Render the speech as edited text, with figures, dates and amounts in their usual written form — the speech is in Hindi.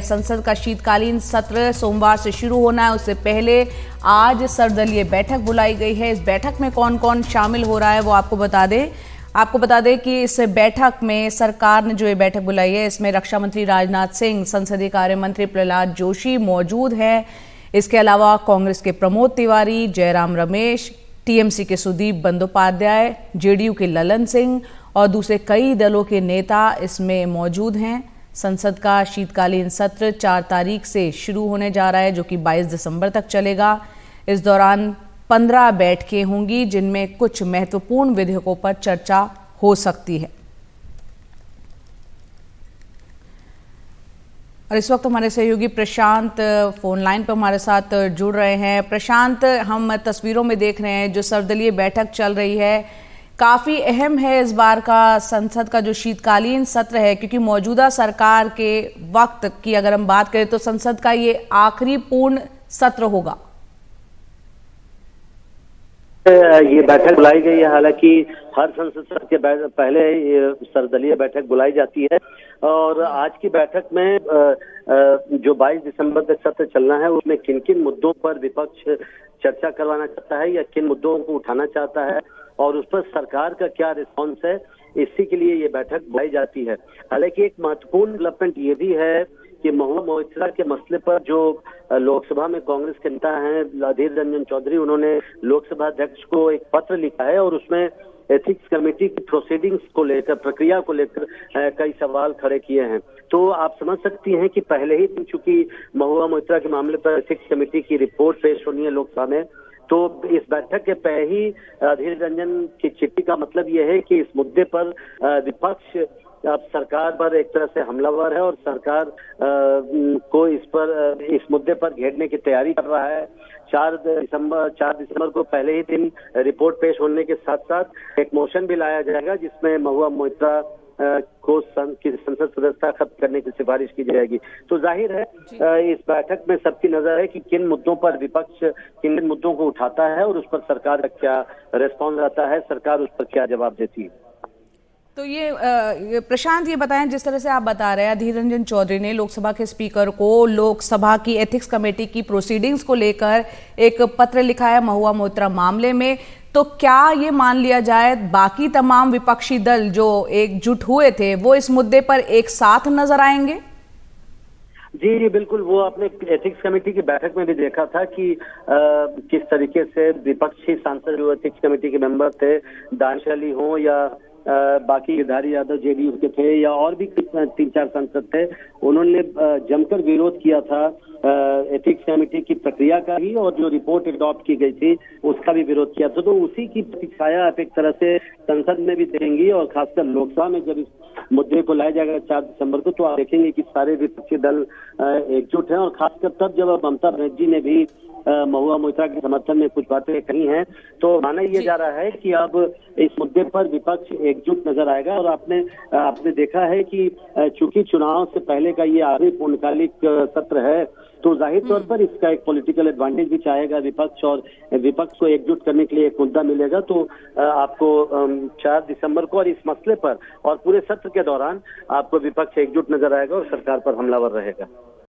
संसद का शीतकालीन सत्र सोमवार से शुरू होना है। उससे पहले आज सर्वदलीय बैठक बुलाई गई है। इस बैठक में कौन कौन शामिल हो रहा है वो आपको बता दें कि इस बैठक में सरकार ने जो ये बैठक बुलाई है, इसमें रक्षा मंत्री राजनाथ सिंह, संसदीय कार्य मंत्री प्रहलाद जोशी मौजूद हैं। इसके अलावा कांग्रेस के प्रमोद तिवारी, जयराम रमेश, टीएमसी के सुदीप बंदोपाध्याय, जेडीयू के ललन सिंह और दूसरे कई दलों के नेता इसमें मौजूद हैं। संसद का शीतकालीन सत्र 4 तारीख से शुरू होने जा रहा है, जो कि 22 दिसंबर तक चलेगा। इस दौरान 15 बैठकें होंगी, जिनमें कुछ महत्वपूर्ण विधेयकों पर चर्चा हो सकती है। और इस वक्त हमारे सहयोगी प्रशांत फोन लाइन पर हमारे साथ जुड़ रहे हैं। प्रशांत, हम तस्वीरों में देख रहे हैं जो सर्वदलीय बैठक चल रही है, काफी अहम है इस बार का संसद का जो शीतकालीन सत्र है, क्योंकि मौजूदा सरकार के वक्त की अगर हम बात करें तो संसद का ये आखिरी पूर्ण सत्र होगा। ये बैठक बुलाई गई है। हालांकि हर संसद सत्र के पहले सर्वदलीय बैठक बुलाई जाती है और आज की बैठक में जो 22 दिसंबर तक सत्र चलना है, उसमें किन किन मुद्दों पर विपक्ष चर्चा करवाना चाहता है या किन मुद्दों को उठाना चाहता है और उस पर सरकार का क्या रिस्पॉन्स है, इसी के लिए ये बैठक बुलाई जाती है। हालांकि एक महत्वपूर्ण डेवलपमेंट ये भी है कि महुआ मोइत्रा के मसले पर जो लोकसभा में कांग्रेस के नेता हैं अधीर रंजन चौधरी, उन्होंने लोकसभा अध्यक्ष को एक पत्र लिखा है और उसमें एथिक्स कमेटी की प्रोसीडिंग्स को लेकर, प्रक्रिया को लेकर कई सवाल खड़े किए हैं। तो आप समझ सकती हैं कि पहले ही चूंकि महुआ मोइत्रा के मामले पर एथिक्स कमेटी की रिपोर्ट पेश होनी है लोकसभा में, तो इस बैठक के पहले ही अधीर रंजन की चिट्ठी का मतलब यह है कि इस मुद्दे पर विपक्ष अब सरकार पर एक तरह से हमलावर है और सरकार को इस मुद्दे पर घेरने की तैयारी कर रहा है। 4 दिसंबर को पहले ही दिन रिपोर्ट पेश होने के साथ साथ एक मोशन भी लाया जाएगा, जिसमें महुआ मोइत्रा को संसद सदस्यता खत्म करने की सिफारिश की जाएगी। तो जाहिर है इस बैठक में सबकी नजर है कि किन मुद्दों पर विपक्ष किन मुद्दों को उठाता है और उस पर सरकार का क्या रिस्पॉन्स आता है, सरकार उस पर क्या जवाब देती है। तो ये प्रशांत, ये बताएं, जिस तरह से आप बता रहे हैं, अधीर रंजन चौधरी ने लोकसभा के स्पीकर को लोकसभा की एथिक्स कमेटी की प्रोसीडिंग्स को लेकर एक पत्र लिखा है महुआ मोइत्रा मामले में, तो क्या ये मान लिया जाए बाकी तमाम विपक्षी दल जो एकजुट हुए थे वो इस मुद्दे पर एक साथ नजर आएंगे? जी बिल्कुल, वो आपने एथिक्स कमेटी की बैठक में भी देखा था कि किस तरीके से विपक्षी सांसद जो एथिक्स कमेटी के मेंबर थे, दानिश अली हो या बाकी गिरधारी यादव जेडीयू के थे या और भी 3-4 सांसद थे, उन्होंने जमकर विरोध किया था एथिक्स कमेटी की प्रक्रिया का भी और जो रिपोर्ट अडॉप्ट की गई थी उसका भी विरोध किया था। तो उसी की प्रतिछाया आप एक तरह से संसद में भी देंगी और खासकर लोकसभा में जब इस मुद्दे को लाया जाएगा 4 दिसंबर को, तो आप देखेंगे कि सारे विपक्षी दल एकजुट हैं और खासकर तब जब ममता बनर्जी ने भी महुआ मोइत्रा के समर्थन में कुछ बातें कही हैं, तो माना यह जा रहा है कि अब इस मुद्दे पर विपक्ष एकजुट नजर आएगा। और आपने देखा है कि चूंकि चुनाव से पहले का ये आखिरी पूर्णकालिक सत्र है, तो जाहिर तौर पर इसका एक पॉलिटिकल एडवांटेज भी चाहेगा विपक्ष और विपक्ष को एकजुट करने के लिए एक मुद्दा मिलेगा। तो आपको 4 दिसंबर को और इस मसले पर और पूरे सत्र के दौरान आपको विपक्ष एकजुट नजर आएगा और सरकार पर हमलावर रहेगा।